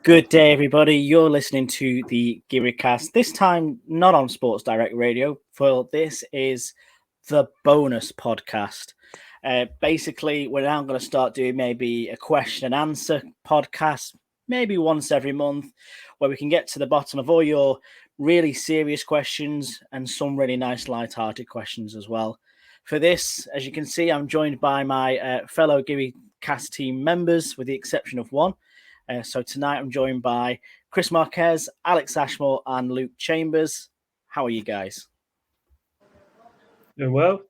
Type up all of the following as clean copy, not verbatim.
Good day, everybody. You're listening to the Guiricast. This time, not on Sports Direct Radio. For this is the bonus podcast. Basically, we're now going to start doing maybe a question and answer podcast, maybe once every month, where we can get to the bottom of all your really serious questions and some really nice light-hearted questions as well. For this, as you can see, I'm joined by my fellow Guiricast team members, with the exception of one. So tonight I'm joined by Chris Marquez, Alex Ashmore, and Luke Chambers. How are you guys? Doing well.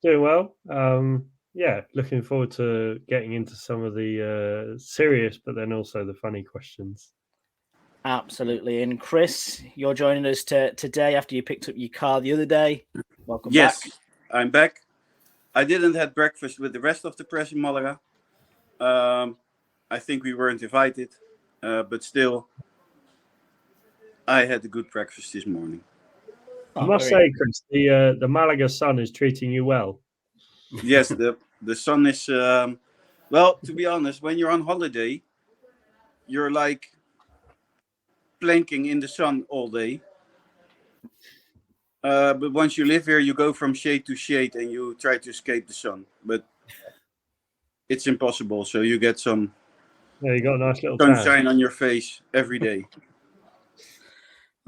Looking forward to getting into some of the serious, but then also the funny questions. Absolutely. And Chris, you're joining us today after you picked up your car the other day. Welcome back. Yes, I'm back. I didn't have breakfast with the rest of the press in Malaga. I think we weren't invited. But still, I had a good breakfast this morning. I must say, Chris, the Malaga sun is treating you well. Yes, the sun is... well, to be honest, when you're on holiday, you're like planking in the sun all day. But once you live here, you go from shade to shade and you try to escape the sun. But it's impossible, so you get some... Yeah, you got a nice little sunshine on your face every day.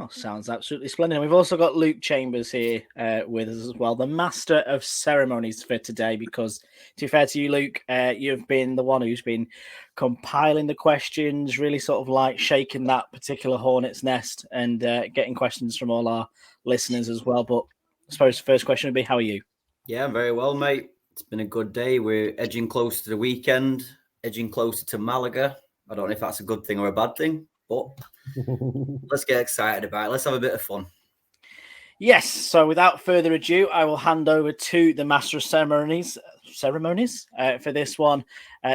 Oh, sounds absolutely splendid. We've also got Luke Chambers here with us as well, the master of ceremonies for today, because to be fair to you, Luke, you've been the one who's been compiling the questions, really sort of like shaking that particular hornet's nest and getting questions from all our listeners as well. But I suppose the first question would be, how are you? Yeah, very well, mate. It's been a good day. We're edging closer to the weekend, edging closer to Malaga. I don't know if that's a good thing or a bad thing, but let's get excited about it. Let's have a bit of fun. Yes. So without further ado, I will hand over to the master of ceremonies for this one.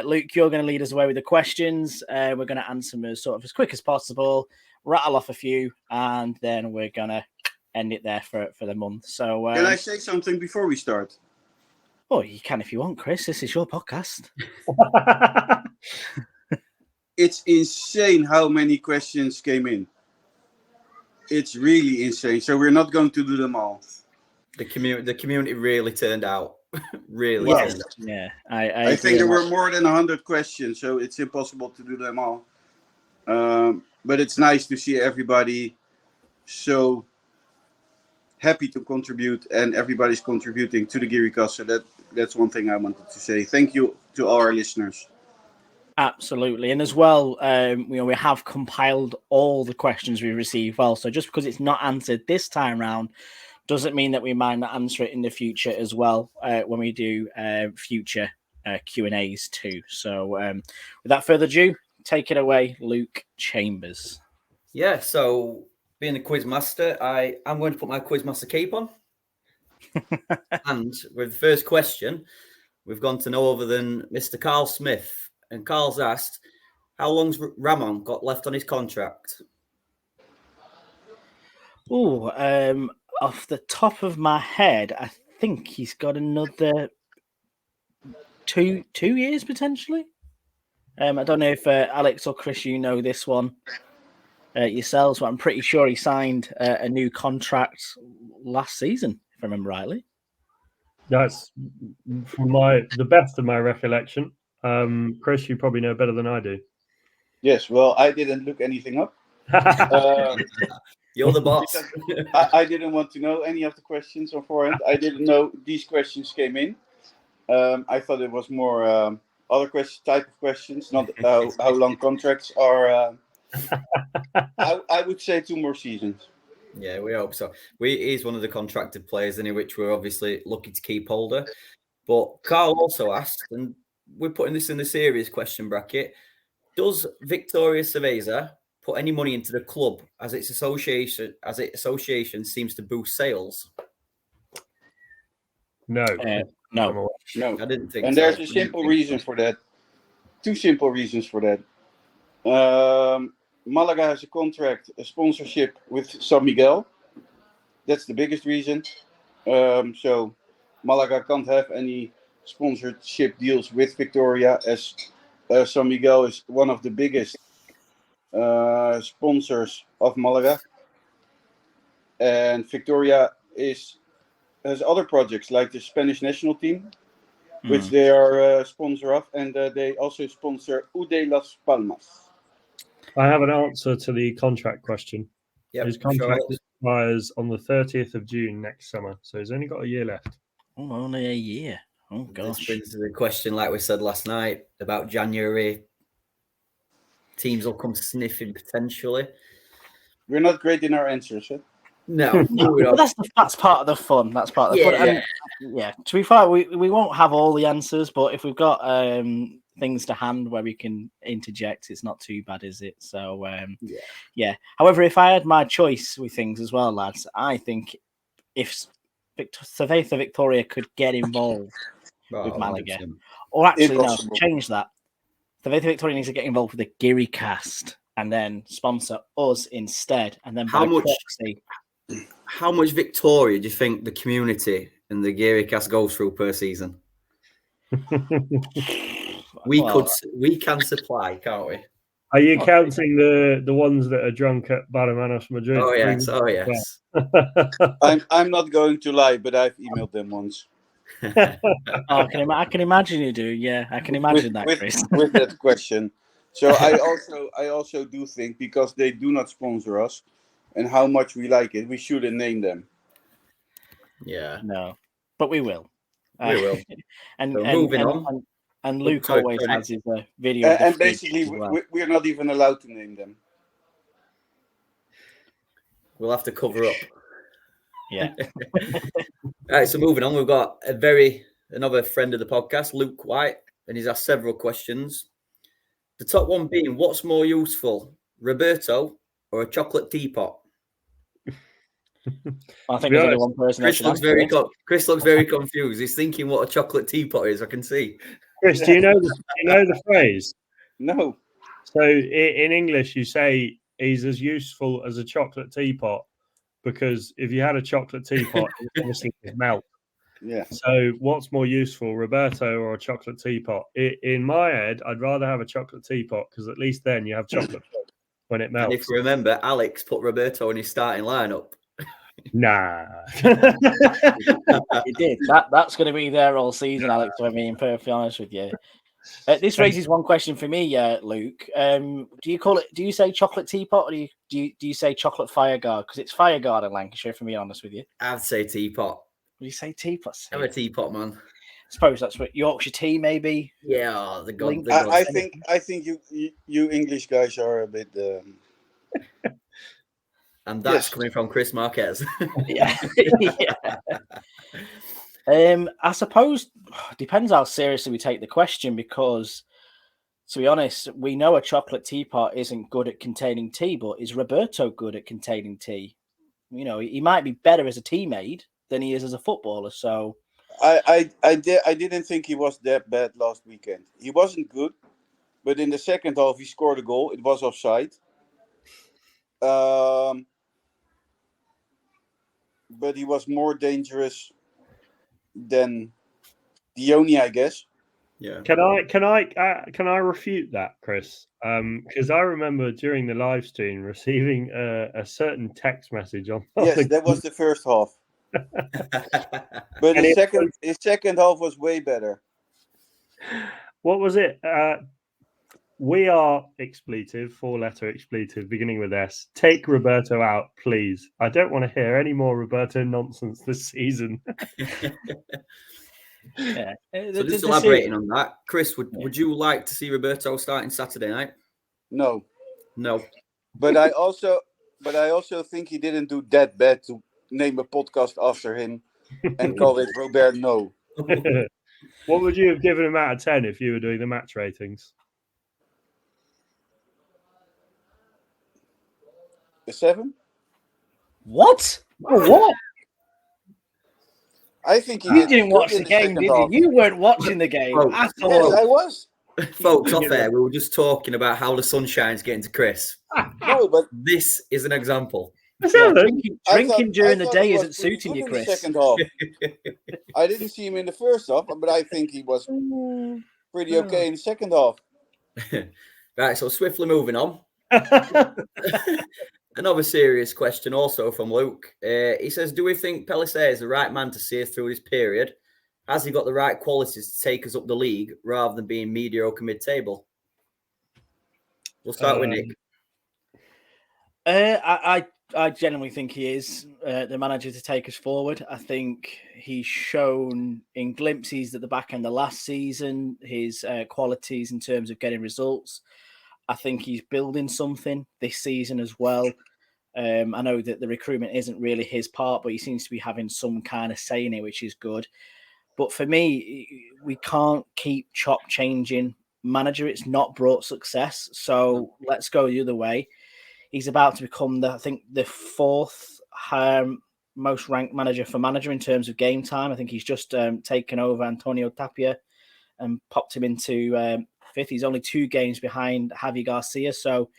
Luke, you're going to lead us away with the questions. We're going to answer them as quick as possible, rattle off a few, and then we're going to end it there for the month. So can I say something before we start? Oh, you can if you want, Chris. This is your podcast. It's insane how many questions came in. It's really insane. So we're not going to do them all. The community really turned out. Really. Yes. Turned out. Yeah. I think there were more than 100 questions, so it's impossible to do them all. But it's nice to see everybody so happy to contribute, and everybody's contributing to the Guiricast. So that's one thing I wanted to say. Thank you to all our listeners. Absolutely. And as well, we have compiled all the questions we received. Well, so just because it's not answered this time round doesn't mean that we might not answer it in the future as well when we do future Q&As too. So without further ado, take it away, Luke Chambers. Yeah, so being the quiz master, I'm going to put my quiz master cape on. And with the first question, we've gone to no other than Mr. Carl Smith. And Carl's asked, how long's Ramon got left on his contract? Oh, off the top of my head, I think he's got another two years potentially. I don't know if Alex or Chris, you know this one yourselves, but I'm pretty sure he signed a new contract last season, if I remember rightly. That's from the best of my recollection. Chris, you probably know better than I do. Yes, well, I didn't look anything up. You're the boss. I didn't want to know any of the questions beforehand. I didn't know these questions came in. I thought it was more other type of questions, not how long contracts are. I would say 2 more seasons. Yeah, we hope so. He's one of the contracted players, which we're obviously lucky to keep holder. But Carl also asked, and we're putting this in the serious question bracket, does Victoria Cerveza put any money into the club as its association seems to boost sales? No. No. I didn't think and so. There's a simple reason for that. 2 simple reasons for that. Malaga has a sponsorship with San Miguel. That's the biggest reason. So Malaga can't have any sponsorship deals with Victoria, as San Miguel is one of the biggest sponsors of Malaga, and Victoria has other projects like the Spanish national team, which they are a sponsor of, and they also sponsor UD Las Palmas. I have an answer to the contract question. Yep, His contract expires on the 30th of June next summer, so he's only got a year left. Oh, only a year. Oh, gosh. This brings to the question, like we said last night, about January. Teams will come sniffing potentially. We're not great in our answers, huh? No, but that's part of the fun. That's part of the fun. And, yeah. To be fair, we won't have all the answers, but if we've got things to hand where we can interject, it's not too bad, is it? So yeah. However, if I had my choice with things as well, lads, I think if Cerveza Victoria could get involved with Malaga, 100%. or actually Impossible. no, change that. Cerveza Victoria needs to get involved with the Guiricast and then sponsor us instead, and then How by much? proxy. How much Victoria do you think the community and the Guiricast goes through per season? We can supply, can't we? Are you counting the ones that are drunk at Balamanos Madrid? Oh yes. I'm not going to lie, but I've emailed them once. I can imagine you do. Yeah, I can imagine that, Chris. With that question. So I also do think, because they do not sponsor us and how much we like it, we shouldn't name them. Yeah. No, but we will. We will. And So moving on. And Luke always has his video. And basically, we're not even allowed to name them. We'll have to cover up. Yeah. All right, so moving on, we've got another friend of the podcast, Luke White, and he's asked several questions. The top one being, what's more useful, Roberto or a chocolate teapot? I think there's only one person. Chris looks very confused. He's thinking what a chocolate teapot is. I can see. Chris, do you know the phrase? No. So in English, you say he's as useful as a chocolate teapot, because if you had a chocolate teapot, it obviously would melt. Yeah. So what's more useful, Roberto or a chocolate teapot? In my head, I'd rather have a chocolate teapot, because at least then you have chocolate when it melts. And if you remember, Alex put Roberto in his starting lineup. Nah. He did. That's going to be there all season, Alex, if I'm being perfectly honest with you. This raises one question for me, Luke. Do you say chocolate teapot, or do you say chocolate fireguard? Because it's fireguard in Lancashire, if I'm being honest with you. I'd say teapot. Would you say teapot? I'm a teapot, man. I suppose that's what Yorkshire tea, maybe. Yeah, the god. I think you English guys are a bit. And that's coming from Chris Marquez. Yeah. I suppose depends how seriously we take the question, because, to be honest, we know a chocolate teapot isn't good at containing tea, but is Roberto good at containing tea? You know, he might be better as a teammate than he is as a footballer. So I didn't think he was that bad last weekend. He wasn't good, but in the second half he scored a goal. It was offside. But he was more dangerous than Dione, I guess. Yeah. Can I refute that, Chris? Because I remember during the live stream receiving a certain text message on. Yes, that was the first half. But his second half was way better. What was it? We are expletive, 4-letter expletive, beginning with S. Take Roberto out, please. I don't want to hear any more Roberto nonsense this season. Yeah. So just elaborating on that, Chris, would you like to see Roberto starting Saturday night? No. But I also think he didn't do that bad to name a podcast after him and call it Robert No. What would you have given him out of 10 if you were doing the match ratings? A 7? What? Oh, what? I think you didn't watch the game, did you? You weren't watching the game at all. Yes, I was. Folks, off air, we were just talking about how the sunshine's getting to Chris. No, but this is an example. Yeah, drinking during the day isn't suiting you, Chris. Second half. I didn't see him in the first half, but I think he was pretty okay in the second half. Right, so swiftly moving on. Another serious question also from Luke. He says, do we think Pellicer is the right man to see us through this period? Has he got the right qualities to take us up the league rather than being mediocre mid-table? We'll start with Nick. I genuinely think he is the manager to take us forward. I think he's shown in glimpses at the back end of last season his qualities in terms of getting results. I think he's building something this season as well. I know that the recruitment isn't really his part, but he seems to be having some kind of say in it, which is good. But for me, we can't keep chop changing manager. It's not brought success. So let's go the other way. He's about to become the fourth most ranked manager for manager in terms of game time. I think he's just taken over Antonio Tapia and popped him into fifth. He's only 2 games behind Javi Garcia. So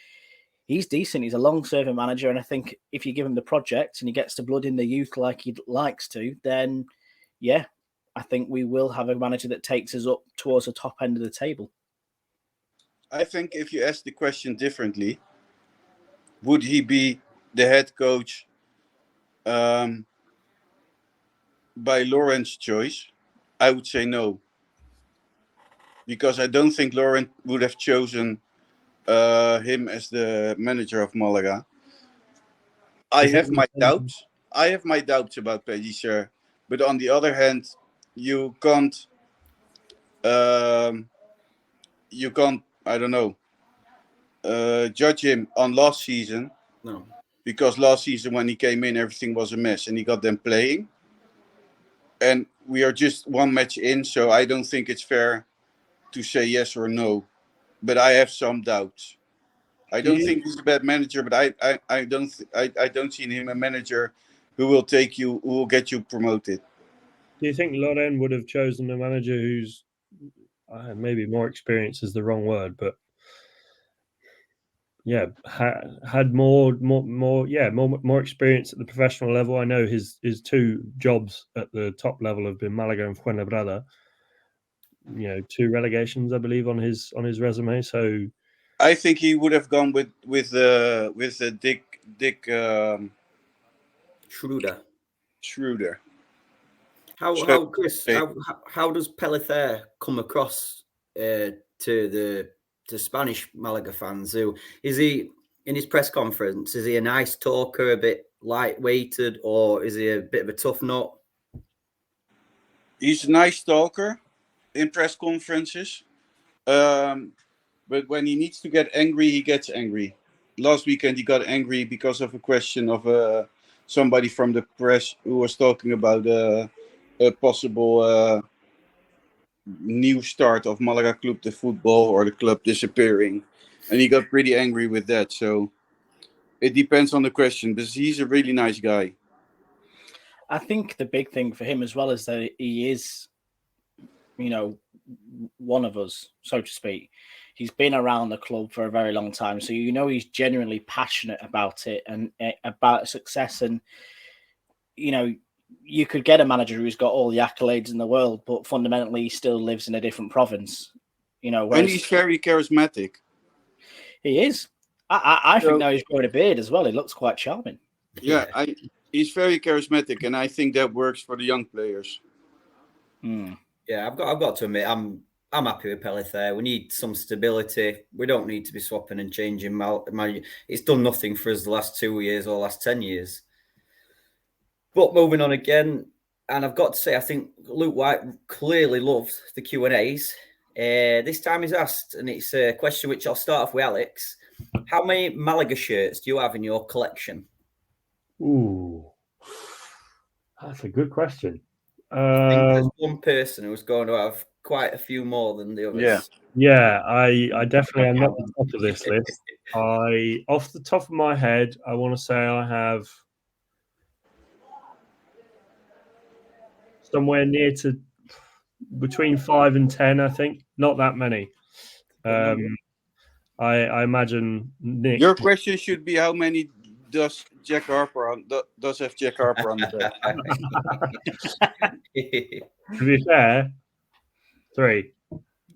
he's decent. He's a long-serving manager. And I think if you give him the project and he gets to blood in the youth like he likes to, then yeah, I think we will have a manager that takes us up towards the top end of the table. I think if you ask the question differently, would he be the head coach by Laurent's choice? I would say no. Because I don't think Laurent would have chosen him as the manager of Malaga. I have my doubts. About Pellicer. But on the other hand, you can't, I don't know, judge him on last season. No. Because last season when he came in, everything was a mess and he got them playing. And we are just 1 match in, so I don't think it's fair to say yes or no. But I have some doubts. I don't think he's a bad manager, but I don't see in him a manager who will get you promoted. Do you think Laurent would have chosen a manager who's maybe more experienced is the wrong word, but yeah, had more experience at the professional level? I know his 2 jobs at the top level have been Malaga and Fuenlabrada. 2 relegations, I believe, on his resume. So I think he would have gone with Dick Schroeder. How does Pellicer come across to Spanish Malaga fans? Who is he in his press conference? Is he a nice talker, a bit lightweighted, or is he a bit of a tough nut? He's a nice talker in press conferences, but when he needs to get angry, he gets angry. Last weekend he got angry because of a question of somebody from the press who was talking about a possible new start of Malaga Club de Football or the club disappearing, and he got pretty angry with that. So it depends on the question, but he's a really nice guy. I think the big thing for him as well is that he is, one of us, so to speak. He's been around the club for a very long time, so he's genuinely passionate about it and about success. And you could get a manager who's got all the accolades in the world, but fundamentally he still lives in a different province. And he's very charismatic. He is. I think now he's growing a beard as well. He looks quite charming. Yeah, he's very charismatic, and I think that works for the young players. Yeah, I've got to admit, I'm happy with Pellicer. We need some stability. We don't need to be swapping and changing. It's done nothing for us the last 2 years or last 10 years. But moving on again, and I've got to say, I think Luke White clearly loved the Q&As. This time he's asked, and it's a question which I'll start off with Alex. How many Malaga shirts do you have in your collection? Ooh, that's a good question. I think there's one person who's going to have quite a few more than the others. Yeah, I definitely am not the top of this list. Off the top of my head, I want to say I have somewhere near to between 5 and 10, I think. Not that many. I imagine Nick. Your question should be how many does Jack Harper have Jack Harper on the back? To be fair, 3.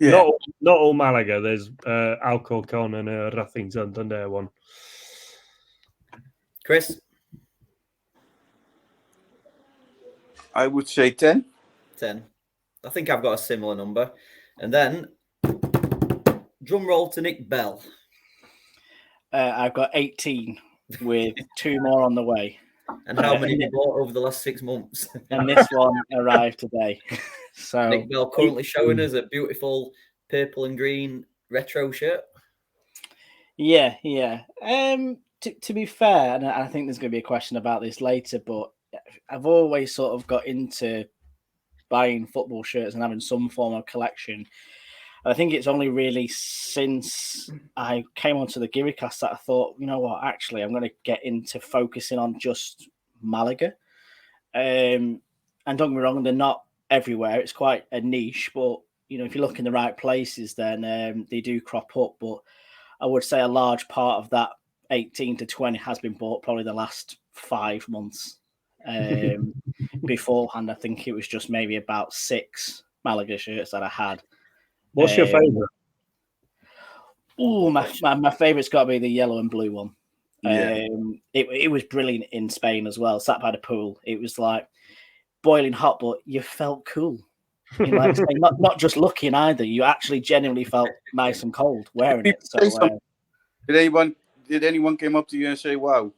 Yeah. Not all Malaga. There's Alcorcon and a Racing Santander one. Chris? I would say 10. 10. I think I've got a similar number. And then, drum roll to Nick Bell. I've got 18 with 2 more on the way. And how many have you bought over the last 6 months? And this one arrived today. So Nick Bell currently showing us a beautiful purple and green retro shirt. Yeah. To be fair, and I think there's going to be a question about this later, but I've always sort of got into buying football shirts and having some form of collection. I think it's only really since I came onto the Guiricast that I thought, you know what, actually, I'm going to get into focusing on just Malaga. And don't get me wrong, they're not everywhere. It's quite a niche, but if you look in the right places, then they do crop up. But I would say a large part of that 18 to 20 has been bought probably the last 5 months. Beforehand, I think it was just maybe about 6 Malaga shirts that I had. What's your favourite? Oh, my favourite's got to be the yellow and blue one. Yeah. It was brilliant in Spain as well. Sat by the pool, it was like boiling hot, but you felt cool. Not just looking either. You actually genuinely felt nice and cold wearing it. So, did anyone came up to you and say, "Wow"?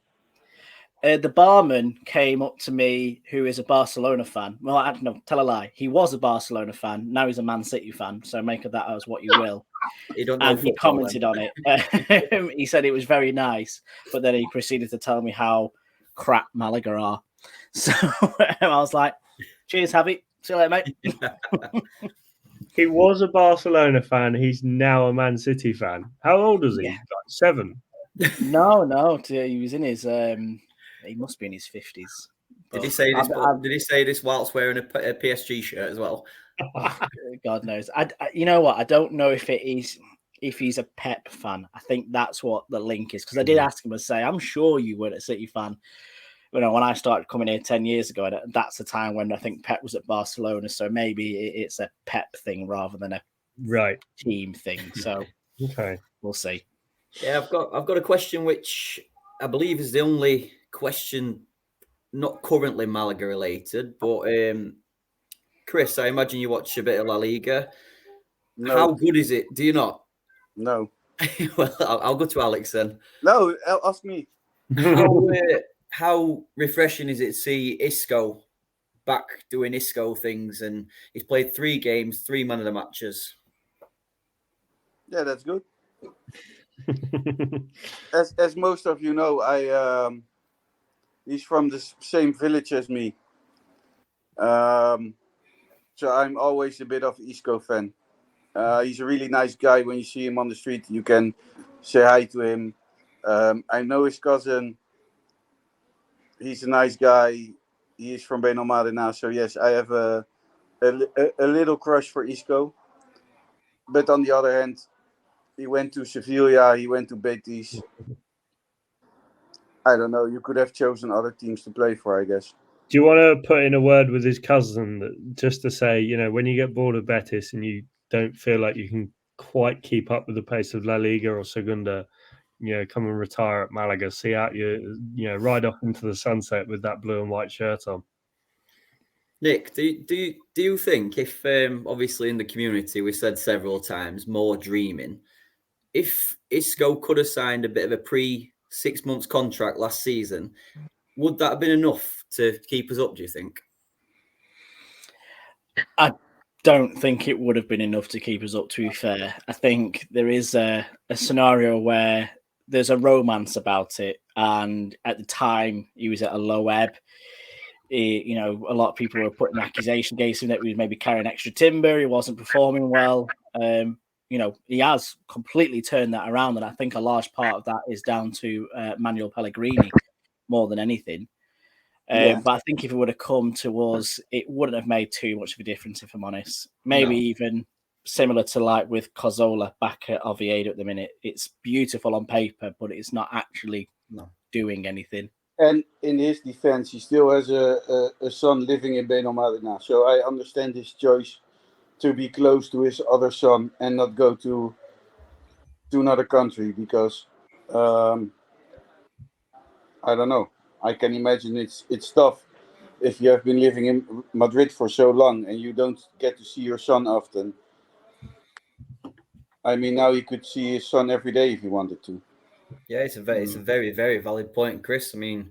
The barman came up to me, who is a Barcelona fan. Well, I don't know, tell a lie. He was a Barcelona fan. Now he's a Man City fan. So make of that as what you will. And he commented on it. He said it was very nice, but then he proceeded to tell me how crap Malaga are. So I was like, cheers, Javi. See you later, mate. He was a Barcelona fan. He's now a Man City fan. How old is he? Yeah. Like 7? No. He was in his... he must be in his 50s. Did he say this whilst wearing a PSG shirt as well? God knows. You know what? I don't know if he's a Pep fan. I think that's what the link is. Because I did ask him to say, I'm sure you weren't a City fan. When I started coming here 10 years ago, and that's the time when I think Pep was at Barcelona. So maybe it's a Pep thing rather than a team thing. So okay, we'll see. Yeah, I've got a question which I believe is the only question not currently Malaga related, but Chris, I imagine you watch a bit of La Liga. No. How good is it? Do you not? No. Well, I'll go to Alex then. No, ask me. How refreshing is it to see Isco back doing Isco things, and he's played 3 games, 3 man of the matches. Yeah, that's good. as most of you know, he's from the same village as me. So I'm always a bit of Isco fan. He's a really nice guy. When you see him on the street, you can say hi to him. I know his cousin. He's a nice guy. He is from Benalmádena now. So yes, I have a little crush for Isco. But on the other hand, he went to Sevilla. He went to Betis. I don't know. You could have chosen other teams to play for, I guess. Do you want to put in a word with his cousin just to say, when you get bored of Betis and you don't feel like you can quite keep up with the pace of La Liga or Segunda, come and retire at Malaga, see out ride off into the sunset with that blue and white shirt on. Nick, do you think if obviously in the community we said several times more dreaming, if Isco could have signed a bit of a 6 months contract last season, would that have been enough to keep us up, do you think? I don't think it would have been enough to keep us up, to be fair. I think there is a scenario where there's a romance about it, and at the time he was at a low ebb. A lot of people were putting an accusation against him that he was maybe carrying extra timber, he wasn't performing well. He has completely turned that around, and I think a large part of that is down to Manuel Pellegrini more than anything. But I think if it would have come to us, it wouldn't have made too much of a difference, if I'm honest. Maybe even similar to like with Cazorla back at Oviedo at the minute. It's beautiful on paper, but it's not actually doing anything. And in his defense, he still has a son living in Benalmádena now. So I understand his choice to be close to his other son and not go to another country because I don't know. I can imagine it's tough if you have been living in Madrid for so long and you don't get to see your son often. I mean, now he could see his son every day if he wanted to. Yeah, it's a very, very valid point, Chris. I mean,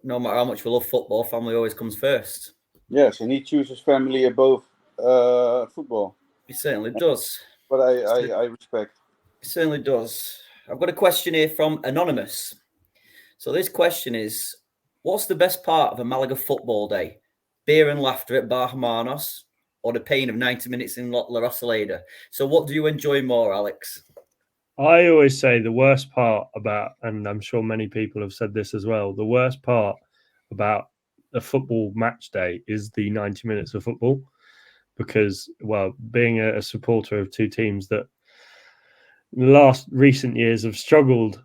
no matter how much we love football, family always comes first. Yes, and he chooses family above football. He certainly does. But I respect. He certainly does. I've got a question here from Anonymous. So this question is, what's the best part of a Malaga football day? Beer and laughter at Bar Hermanos or the pain of 90 minutes in La Rosaleda? So what do you enjoy more, Alex? I always say the worst part about, and I'm sure many people have said this as well, the worst part about a football match day is the 90 minutes of football. Because, well, being a supporter of two teams that in the last recent years have struggled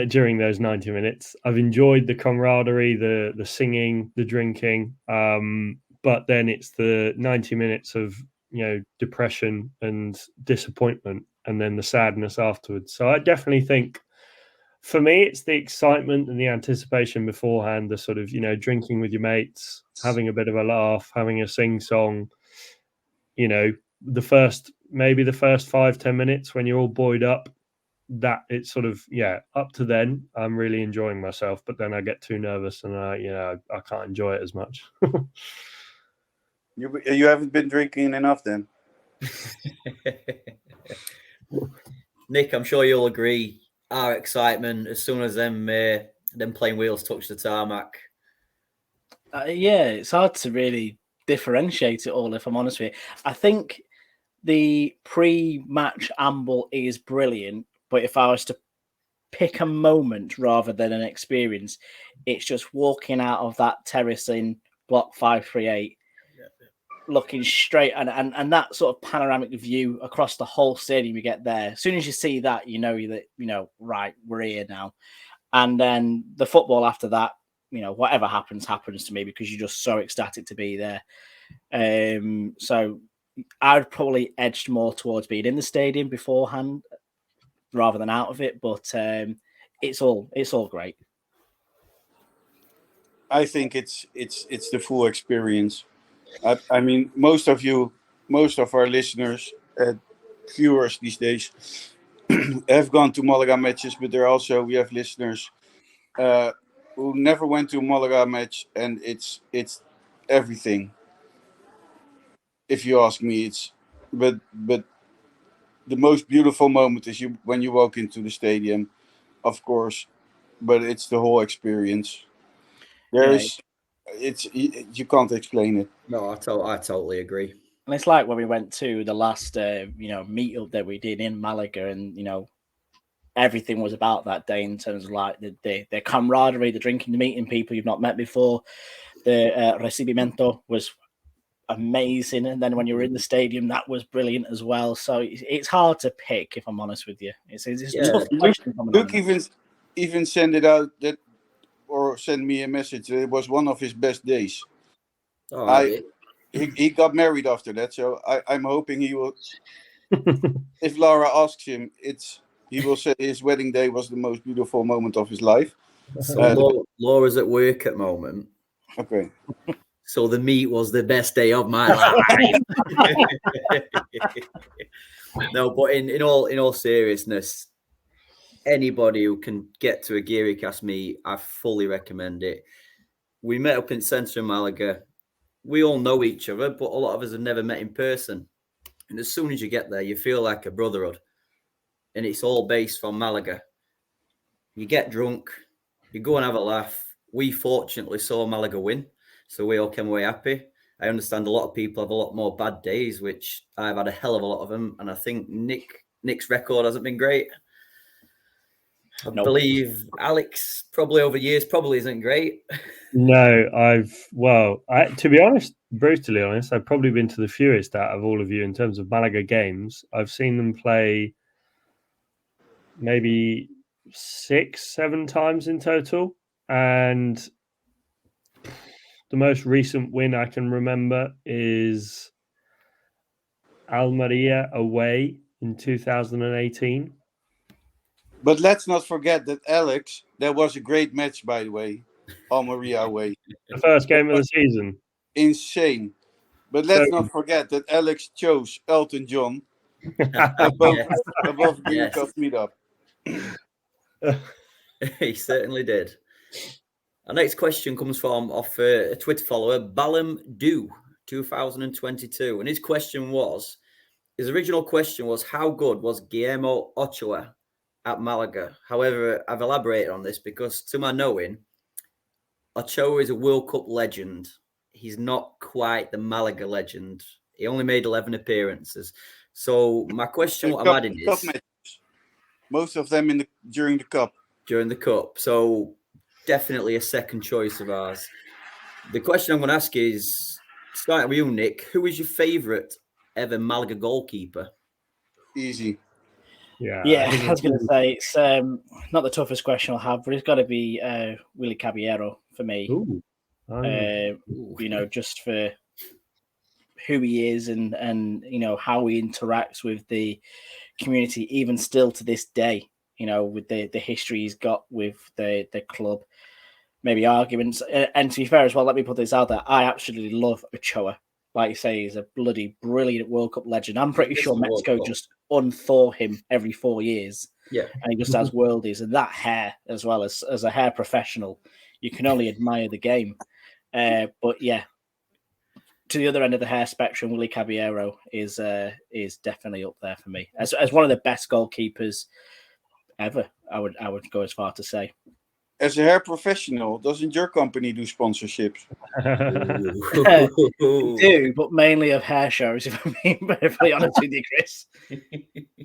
during those 90 minutes, I've enjoyed the camaraderie, the singing, the drinking, but then it's the 90 minutes of depression and disappointment, and then the sadness afterwards. So I definitely think, for me, it's the excitement and the anticipation beforehand, the sort of drinking with your mates, having a bit of a laugh, having a sing song. The first 5-10 minutes when you're all buoyed up, that it's sort of up to then I'm really enjoying myself, but then I get too nervous and I can't enjoy it as much. You haven't been drinking enough then. Nick, I'm sure you'll agree, our excitement as soon as them playing wheels touch the tarmac. Yeah, it's hard to really differentiate it all, if I'm honest with you. I think the pre-match amble is brilliant, but if I was to pick a moment rather than an experience, it's just walking out of that terrace in block 538, looking straight and that sort of panoramic view across the whole stadium. You get there, as soon as you see that, right, we're here now. And then the football after that, whatever happens to me, because you're just so ecstatic to be there. So I'd probably edged more towards being in the stadium beforehand rather than out of it, but it's all great. I think it's the full experience. I mean, most of our listeners and viewers these days have gone to Malaga matches, but we have listeners who never went to a Malaga match, and it's everything. If you ask me, but the most beautiful moment is when you walk into the stadium, of course, but it's the whole experience. You can't explain it. No, I totally agree. And it's like when we went to the last meetup that we did in Malaga, and everything was about that day in terms of like the camaraderie, the drinking, the meeting people you've not met before. The recibimiento was amazing, and then when you were in the stadium, that was brilliant as well. So it's hard to pick, if I'm honest with you. It's a tough question. Luke even send it out or send me a message. It was one of his best days. He got married after that, so I'm hoping he will. If Laura asks him, he will say his wedding day was the most beautiful moment of his life. So Laura's at work at the moment. Okay. So the meet was the best day of my life. No, but in all seriousness, anybody who can get to a Guiricast meet, I fully recommend it. We met up in centre of Malaga. We all know each other, but a lot of us have never met in person. And as soon as you get there, you feel like a brotherhood. And it's all based from Malaga. You get drunk, you go and have a laugh. We fortunately saw Malaga win, so we all came away happy. I understand a lot of people have a lot more bad days, which I've had a hell of a lot of them. And I think Nick's record hasn't been great. I believe Alex, probably over years, probably isn't great. No, to be honest, brutally honest, I've probably been to the fewest out of all of you in terms of Malaga games. I've seen them play maybe 6-7 times in total. And the most recent win I can remember is Almeria away in 2018. But let's not forget that Alex, that was a great match, by the way. Almeria away. The first game of the season. Insane. But let's not forget that Alex chose Elton John above Guiricast meetup. He certainly did. Our next question comes from a Twitter follower, Balam Do 2022, and his original question was, how good was Guillermo Ochoa at Malaga? However, I've elaborated on this because, to my knowing, Ochoa is a World Cup legend. He's not quite the Malaga legend. He only made 11 appearances. So my question, what I'm adding is, most of them during the cup. During the cup. So definitely a second choice of ours. The question I'm going to ask is, starting with you, Nick, who is your favourite ever Malaga goalkeeper? Easy. Yeah, I was going to say, it's not the toughest question I'll have, but it's got to be Willy Caballero for me. Ooh. Just for who he is and how he interacts with the community, even still to this day, with the history he's got with the club. Maybe arguments. And to be fair as well, let me put this out there. I absolutely love Ochoa. Like you say, he's a bloody brilliant World Cup legend. I'm pretty sure Mexico just unthaw him every 4 years. Yeah. And he just has worldies. And that hair, as well as a hair professional, you can only admire the game. But yeah, to the other end of the hair spectrum, Willy Caballero is definitely up there for me. As one of the best goalkeepers ever, I would go as far to say. As a hair professional, doesn't your company do sponsorships? do, but mainly of hair shows, if I'm being perfectly honest with you, Chris.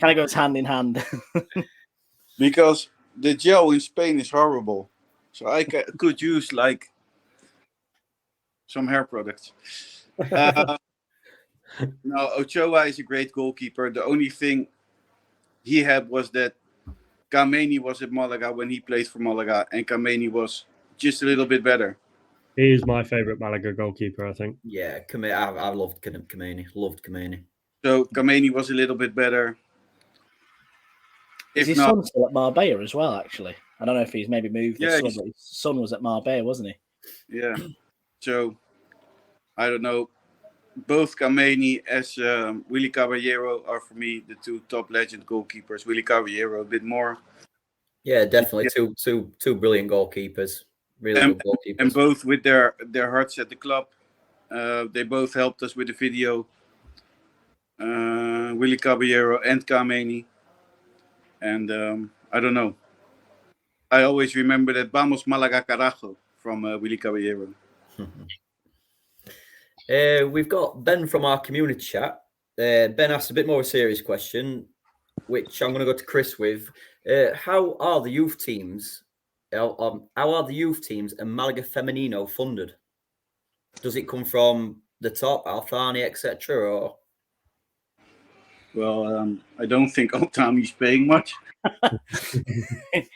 Kind of goes hand in hand. Because the gel in Spain is horrible. So I could use like some hair products. No, Ochoa is a great goalkeeper. The only thing he had was that Kameni was at Malaga when he played for Malaga, and Kameni was just a little bit better. He is my favourite Malaga goalkeeper, I think. Yeah, I loved Kameni. Loved Kameni. So Kameni was a little bit better. Is his son still at Marbella as well, actually? I don't know if he's maybe moved the son, but his son was at Marbella, wasn't he? Yeah. So, I don't know. Both Kameni as Willy Caballero are, for me, the two top legend goalkeepers. Willy Caballero a bit more. Yeah, definitely. Two brilliant goalkeepers. Really good goalkeepers. And both with their hearts at the club. They both helped us with the video. Willy Caballero and Kameni. And I don't know. I always remember that Vamos Malaga Carajo from Willy Caballero. We've got Ben from our community chat. Ben asked a bit more a serious question, which I'm going to go to Chris with. How are the youth teams? How are the youth teams and Malaga Femenino funded? Does it come from the top, Alfani, etc., or? Well, I don't think Altami's paying much.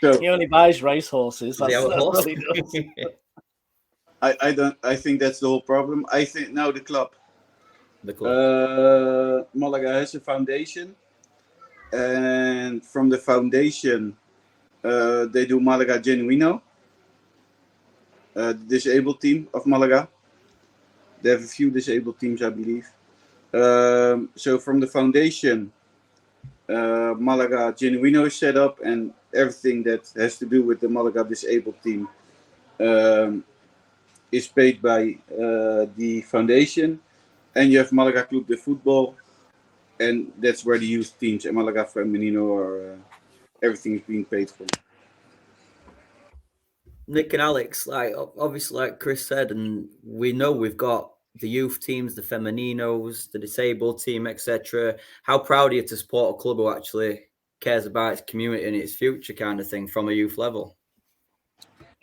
He only buys racehorses. That's what he does. I think that's the whole problem. I think now the club. Malaga has a foundation, and from the foundation, they do Malaga Genuino, the disabled team of Malaga. They have a few disabled teams, I believe. So from the foundation, Malaga Genuino is set up, and everything that has to do with the Malaga disabled team is paid by the foundation. And you have Malaga Club de Football, and that's where the youth teams and Malaga Femenino are. Everything is being paid for. Nick and Alex, obviously, like Chris said, and we know we've got the youth teams, the Femeninos, the disabled team, etc. How proud are you to support a club who actually cares about its community and its future, kind of thing, from a youth level?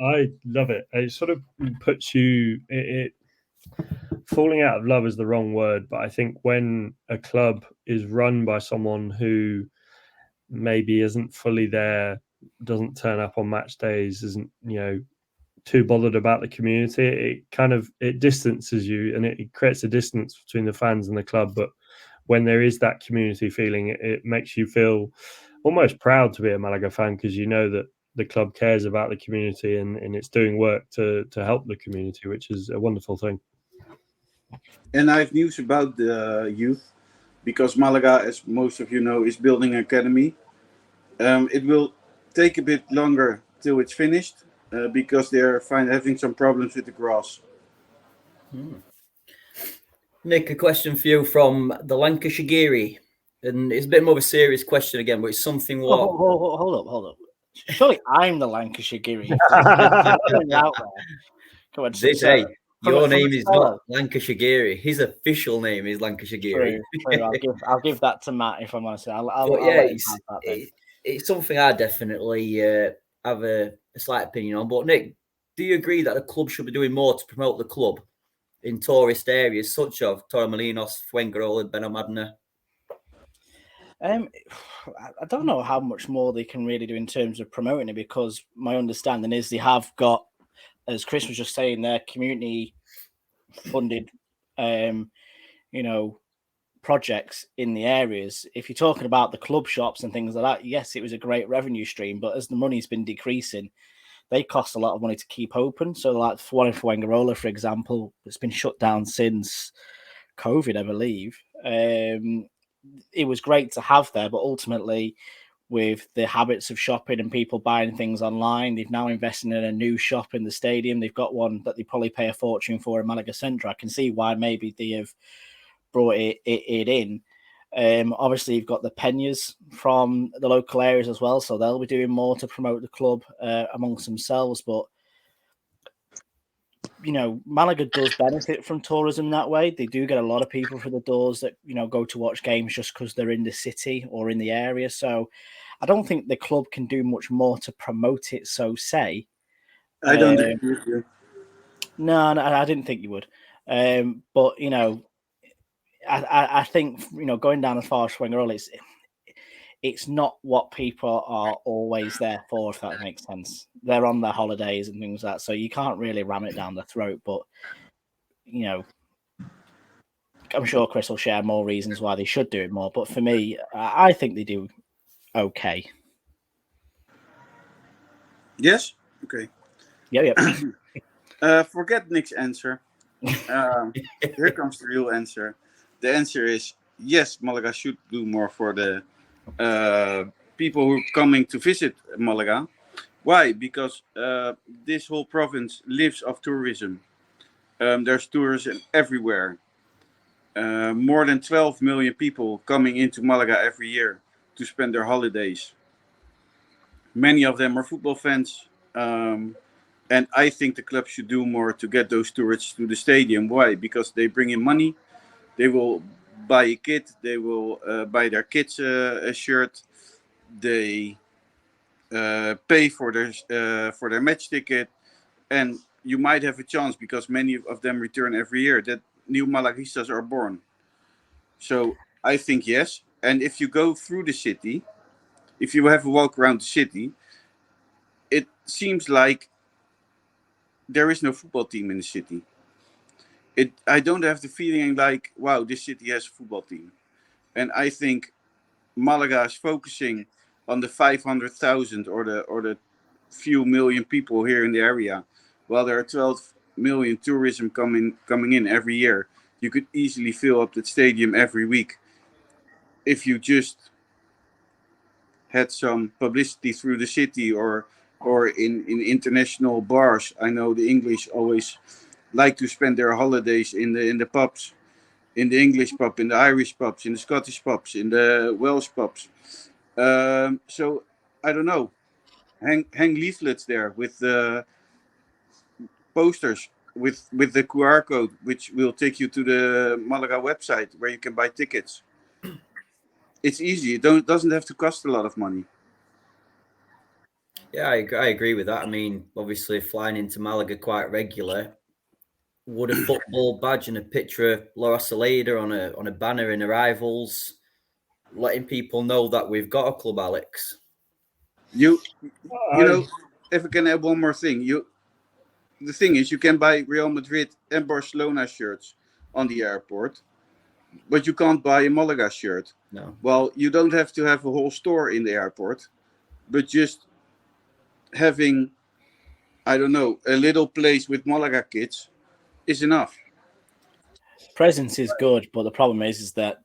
I love it. It sort of puts you. Falling out of love is the wrong word, but I think when a club is run by someone who maybe isn't fully there, doesn't turn up on match days, isn't too bothered about the community, it distances you, and it creates a distance between the fans and the club. But when there is that community feeling, it makes you feel almost proud to be a Malaga fan, because you know that the club cares about the community and it's doing work to help the community, which is a wonderful thing. And I have news about the youth, because Malaga, as most of you know, is building an academy. It will take a bit longer till it's finished, because they're having some problems with the grass. Nick, a question for you from the Lancashire Geary. And it's a bit more of a serious question again, but it's something what... Hold up. Surely I'm the Lancashire Geary. Out there. Come on, your name is not Lancashire Geary. His official name is Lancashire Geary. True. I'll give that to Matt, if I'm honest. It's something I definitely have a slight opinion on. But Nick, do you agree that the club should be doing more to promote the club in tourist areas such as Torremolinos, Fuengirola, Benalmádena? I don't know how much more they can really do in terms of promoting it, because my understanding is they have got, as Chris was just saying, their community funded, projects in the areas. If you're talking about the club shops and things like that, yes, it was a great revenue stream, but as the money's been decreasing, they cost a lot of money to keep open. So like one in Fuengirola, for example, it's been shut down since COVID, I believe. It was great to have there, but ultimately with the habits of shopping and people buying things online, they've now invested in a new shop in the stadium. They've got one that they probably pay a fortune for in Malaga Centre. I can see why maybe they have brought it in. Obviously, you've got the Peñas from the local areas as well, so they'll be doing more to promote the club amongst themselves. But Malaga does benefit from tourism that way. They do get a lot of people through the doors that go to watch games just because they're in the city or in the area. So I don't think the club can do much more to promote it. So say, I don't agree with you. No, I didn't think you would. But I think going down as far as Fuengirola, it's not what people are always there for, if that makes sense. They're on their holidays and things like that, so you can't really ram it down their throat. But I'm sure Chris will share more reasons why they should do it more. But for me, I think they do okay. Yes. Okay. Yep. Forget Nick's answer. Here comes the real answer. The answer is yes, Malaga should do more for the people who are coming to visit Malaga. Why? Because this whole province lives off tourism. There's tourism everywhere. More than 12 million people coming into Malaga every year to spend their holidays. Many of them are football fans. And I think the club should do more to get those tourists to the stadium. Why? Because they bring in money. They will buy a kit. They will buy their kids a shirt. They pay for their match ticket, and you might have a chance, because many of them return every year, that new Malaguistas are born. So I think yes. And if you go through the city, if you have a walk around the city, it seems like there is no football team in the city. I don't have the feeling like, wow, this city has a football team. And I think Malaga is focusing on the 500,000 or the few million people here in the area, while there are 12 million tourism coming in every year. You could easily fill up that stadium every week if you just had some publicity through the city or in international bars. I know the English always like to spend their holidays in the pubs, in the English pub, in the Irish pubs, in the Scottish pubs, in the Welsh pubs. So I don't know. Hang leaflets there with the posters with the QR code, which will take you to the Malaga website where you can buy tickets. It's easy. It doesn't have to cost a lot of money. Yeah, I agree with that. I mean, obviously flying into Malaga quite regular, would a football badge and a picture of Laura Salida on a banner in arrivals, letting people know that we've got a club, Alex? You know, if I can add one more thing, the thing is, you can buy Real Madrid and Barcelona shirts on the airport, but you can't buy a Malaga shirt. No. Well, you don't have to have a whole store in the airport, but just having, I don't know, a little place with Malaga kits is enough. Presence is good, but the problem is that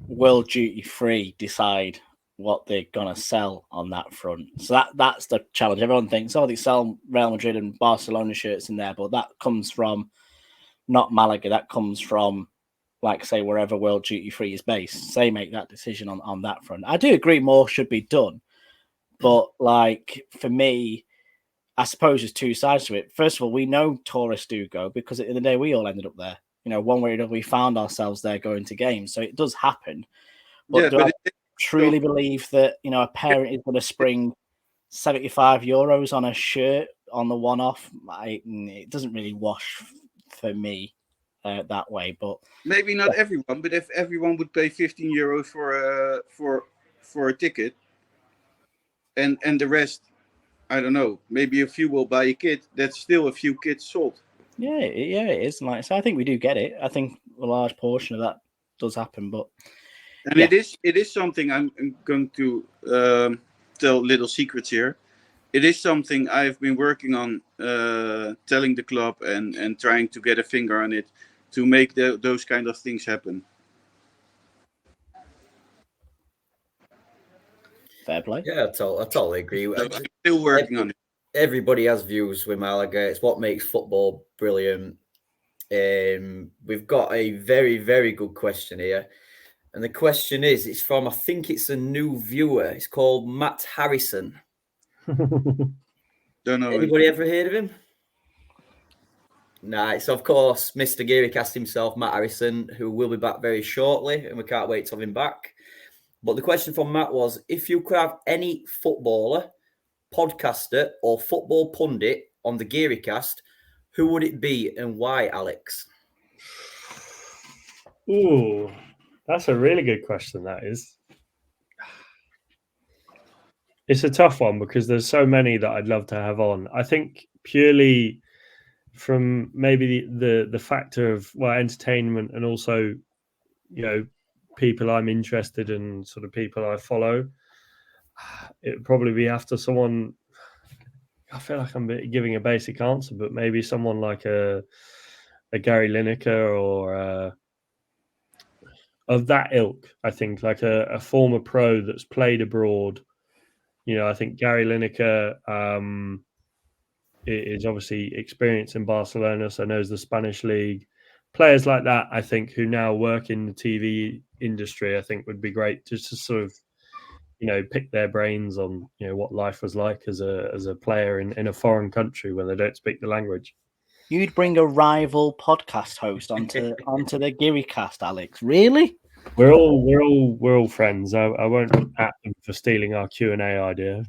World Duty Free decide what they're gonna sell on that front. So that's the challenge. Everyone thinks, oh, they sell Real Madrid and Barcelona shirts in there, but that comes from not Malaga. That comes from, like, say, wherever World Duty Free is based. They make that decision on that front. I do agree more should be done, but like for me, I suppose there's two sides to it. First of all, we know tourists do go because at the end of the day, we all ended up there. You know, one way or another, we found ourselves there going to games. So it does happen. But Yeah, do but I truly believe that, you know, a parent is going to spring €75 on a shirt on the one-off? It doesn't really wash for me that way. But maybe not everyone, but if everyone would pay €15 for a ticket, and the rest, I don't know, maybe a few will buy a kit. That's still a few kits sold. yeah, it is. Like, so I think we do get it. I think a large portion of that does happen, but And it is something I'm going to tell little secrets here. It is something I've been working on, telling the club and trying to get a finger on it to make those kind of things happen. fair play. Yeah, I totally agree. So I'm still working on it. Everybody has views with Malaga. It's what makes football brilliant. We've got a very, very good question here. And the question is, it's from, I think it's a new viewer. It's called Matt Harrison. Don't know. Anybody ever heard of him? Nah, it's of course Mr. Guiricast himself, Matt Harrison, who will be back very shortly, and we can't wait to have him back. But the question from Matt was, if you could have any footballer, podcaster, or football pundit on the Guiricast, who would it be and why, Alex? Ooh, that's a really good question, that is. It's a tough one because there's so many that I'd love to have on. I think purely from maybe the factor of, well, entertainment and also, you know, people I'm interested in, sort of people I follow, it would probably be after someone. I feel like I'm giving a basic answer, but maybe someone like a Gary Lineker or of that ilk. I think like a former pro that's played abroad. You know, I think Gary Lineker is obviously experienced in Barcelona, so knows the Spanish league. Players like that, I think, who now work in the TV industry, I think would be great just to sort of, you know, pick their brains on, you know, what life was like as a player in a foreign country where they don't speak the language. You'd bring a rival podcast host onto the Guiricast, Alex? Really? We're all friends. I won't at them for stealing our Q&A idea.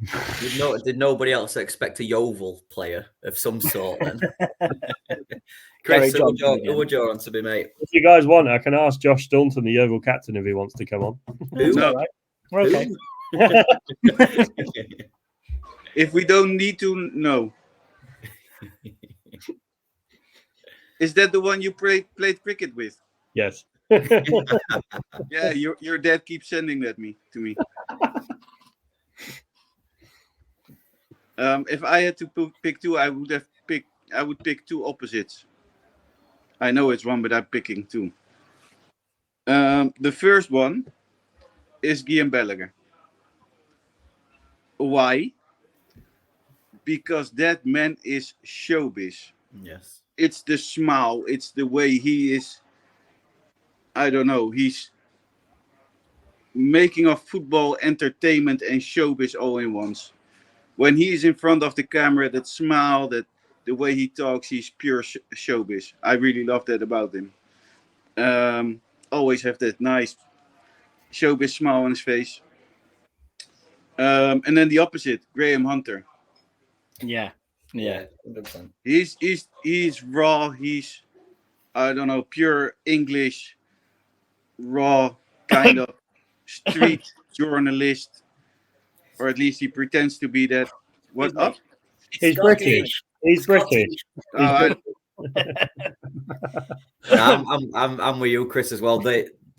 Did nobody else expect a Yeovil player of some sort then? Chris, who would you want to be, mate? If you guys want, I can ask Josh Staunton, the Yeovil captain, if he wants to come on. No. Right. We're okay. If we don't need to, no. Is that the one you played cricket with? Yes. Yeah, your dad keeps sending that to me. If I had to pick two, I would pick two opposites. I know it's one, but I'm picking two. The first one is Guillem Balaguer. Why? Because that man is showbiz. Yes. It's the smile. It's the way he is. I don't know. He's making of football entertainment and showbiz all in once. When he is in front of the camera, that smile, that the way he talks, he's pure showbiz. I really love that about him. Always have that nice showbiz smile on his face. And then the opposite, Graham Hunter. Yeah. 100%. He's raw. He's, I don't know, pure English, raw kind of street journalist, or at least he pretends to be that. What up? He's British. He's British. I'm with you, Chris, as well.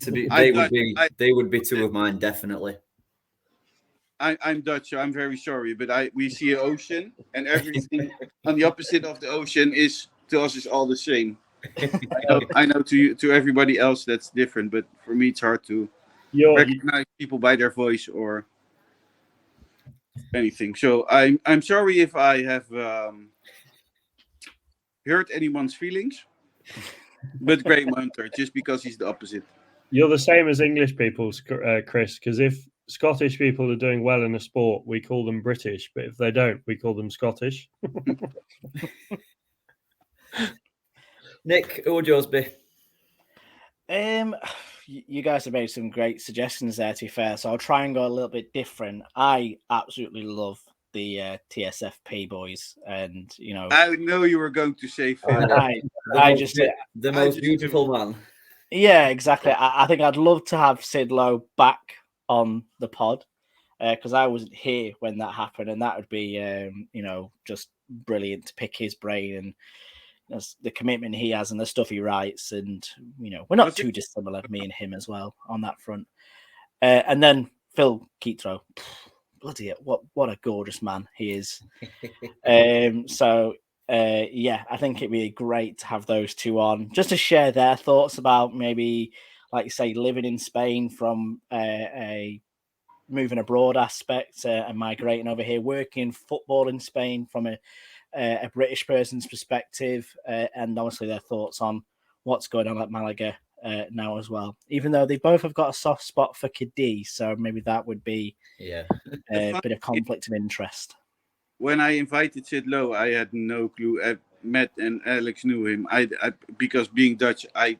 They would be two of mine, definitely. I'm Dutch, so I'm very sorry, but we see an ocean, and everything on the opposite of the ocean is to us is all the same. I know to everybody else that's different, but for me it's hard to recognize people by their voice or anything. So I'm sorry if I have hurt anyone's feelings, but Graham Hunter, just because he's the opposite. You're the same as English people, Chris, because if Scottish people are doing well in a sport, we call them British, but if they don't, we call them Scottish. Nick, who would yours be? You guys have made some great suggestions there, to be fair, so I'll try and go a little bit different. I absolutely love the TSFP boys, and I know you were going to say Phil. The most beautiful man. Yeah, exactly. I think I'd love to have Sid Lowe back on the pod because I wasn't here when that happened, and that would be just brilliant to pick his brain and the commitment he has and the stuff he writes, and we're not too dissimilar, me and him as well on that front. And then Phil Keatrow, bloody it, what a gorgeous man he is. I think it'd be great to have those two on just to share their thoughts about maybe, like you say, living in Spain from a moving abroad aspect and migrating over here, working in football in Spain from a British person's perspective, and obviously their thoughts on what's going on at Malaga now as well. Even though they both have got a soft spot for Cadiz, so maybe that would be a bit of conflict of interest. When I invited Sid Lowe, I had no clue. Matt and Alex knew him. Because being Dutch, I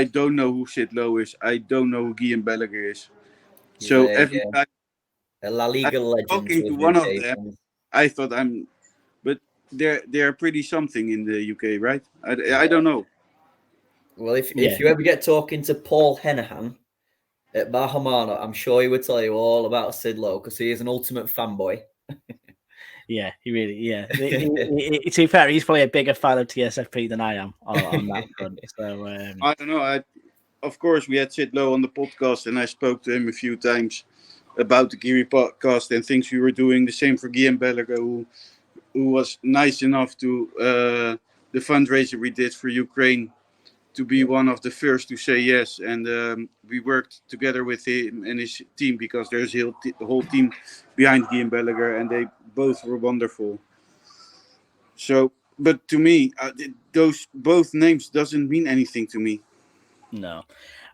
don't know who Sid Lowe is. I don't know who Guillaume Balaguer is. He's so every time a La Liga legend. Talking to one of them, I thought but they're pretty something in the UK, right? I don't know. Well, if you ever get talking to Paul Henahan at Bahamana, I'm sure he would tell you all about Sid Lowe because he is an ultimate fanboy. Yeah, he really, to be fair, he's probably a bigger fan of TSFP than I am on that front. So I don't know. Of course, we had Sid Lowe on the podcast, and I spoke to him a few times about the Guiricast and things we were doing. The same for Guillaume Balaguer, who was nice enough to the fundraiser we did for Ukraine to be one of the first to say yes. And we worked together with him and his team because there's a whole team behind Guillaume Balaguer, and they both were wonderful. So, but to me, those both names doesn't mean anything to me. No.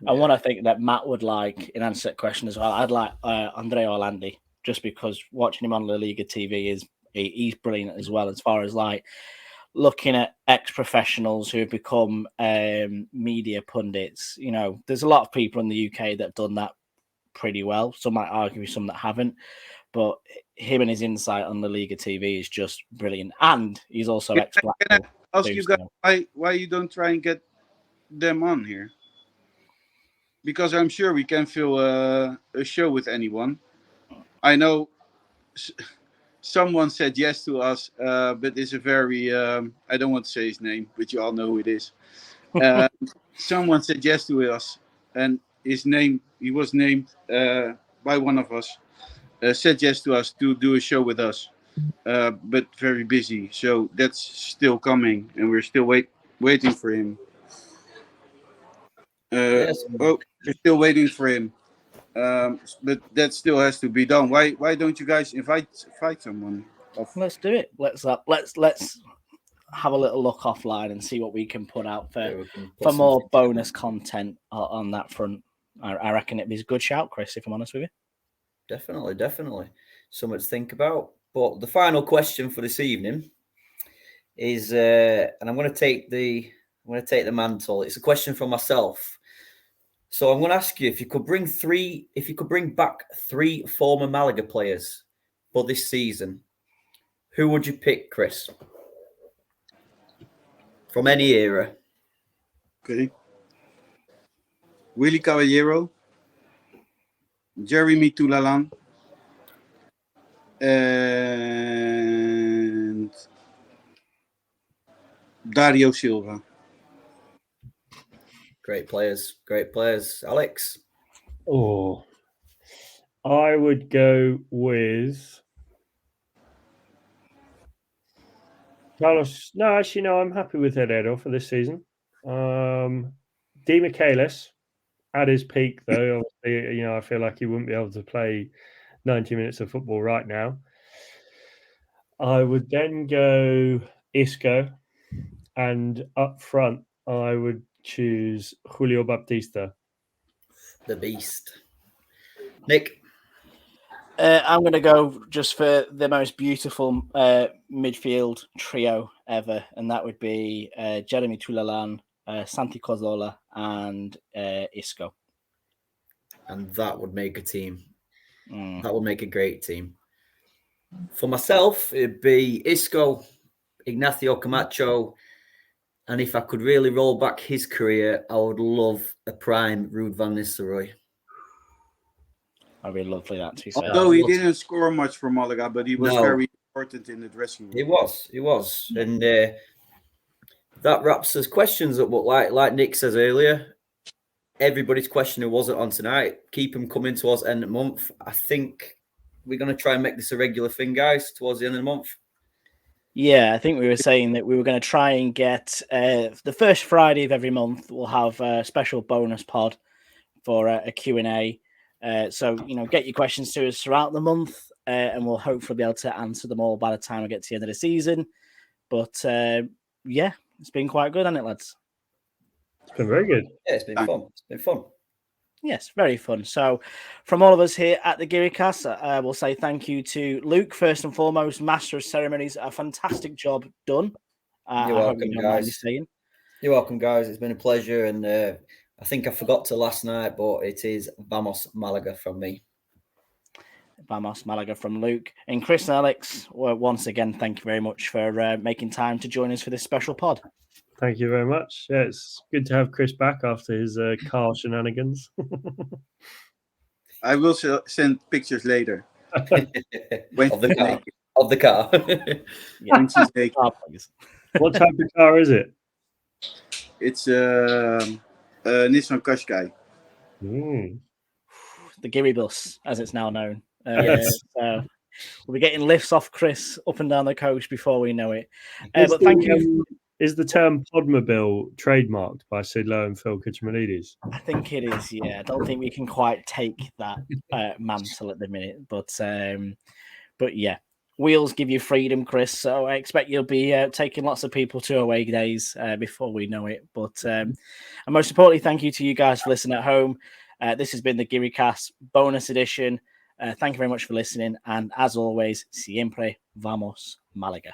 And what I think that Matt would like, in answer to that question as well, I'd like Andrea Orlandi, just because watching him on La Liga TV he's brilliant as well, as far as like looking at ex-professionals who have become media pundits. There's a lot of people in the UK that have done that pretty well. Some might argue some that haven't, but him and his insight on the Liga TV is just brilliant. And he's also ex-Blackpool. Can I ask you guys why you don't try and get them on here? Because I'm sure we can fill a show with anyone. I know someone said yes to us, but it's a very, I don't want to say his name, but you all know who it is. Someone said yes to us, and he was named by one of us, said yes to us to do a show with us, but very busy. So that's still coming, and we're still waiting for him. Yes. We're still waiting for him. But that still has to be done. Why don't you guys invite someone? Let's do it. Let's have a little look offline and see what we can put out for more bonus content on that front. I reckon it'd be a good shout, Chris, if I'm honest with you. Definitely. Something to think about. But the final question for this evening is, and I'm going to take the mantle. It's a question from myself. So I'm going to ask you if you could bring back 3 former Malaga players for this season, who would you pick, Chris? From any era. Okay. Willy Caballero, Jeremy Toulalan, and Dario Silva. Great players. Alex? Oh, I would go with Carlos. No, actually, no. I'm happy with Herrera for this season. Di Michaelis at his peak, though. Obviously, I feel like he wouldn't be able to play 90 minutes of football right now. I would then go Isco, and up front, I would choose Julio Baptista. The beast. Nick? I'm going to go just for the most beautiful midfield trio ever, and that would be Jeremy Toulalan, Santi Cazorla, and Isco. And that would make a team. That would make a great team. For myself, it'd be Isco, Ignacio Camacho, and if I could really roll back his career, I would love a prime Ruud van Nistelrooy. That'd be lovely, that too. Although he didn't score much for Malaga, but he was very important in the dressing room. He was. And that wraps us questions up. But like Nick says earlier, everybody's question who wasn't on tonight, keep them coming to us end of the month. I think we're going to try and make this a regular thing, guys, towards the end of the month. Yeah, I think we were saying that we were going to try and get the first Friday of every month, we'll have a special bonus pod for a Q&A. So, get your questions to us throughout the month and we'll hopefully be able to answer them all by the time we get to the end of the season. But, it's been quite good, hasn't it, lads? It's been very good. Yeah, it's been fun. Yes, very fun. So from all of us here at the Guiricast, we'll say thank you to Luke, first and foremost, Master of Ceremonies. A fantastic job done. You're welcome, guys. You're welcome, guys. It's been a pleasure. And I think I forgot to last night, but it is Vamos Malaga from me. Vamos Malaga from Luke. And Chris and Alex, once again, thank you very much for making time to join us for this special pod. Thank you very much. Yeah, it's good to have Chris back after his car shenanigans. I will send pictures later. of the car. Yeah. What type of car is it? It's a Nissan Qashqai. The Giri bus, as it's now known. Yes. So we'll be getting lifts off Chris up and down the coast before we know it. But thank you. Is the term Podmobile trademarked by Sid Lowe and Phil Kitchmanides? I think it is, yeah. I don't think we can quite take that mantle at the minute. But yeah, wheels give you freedom, Chris. So I expect you'll be taking lots of people to away days before we know it. But and most importantly, thank you to you guys for listening at home. This has been the Guiricast bonus edition. Thank you very much for listening. And as always, siempre vamos Malaga.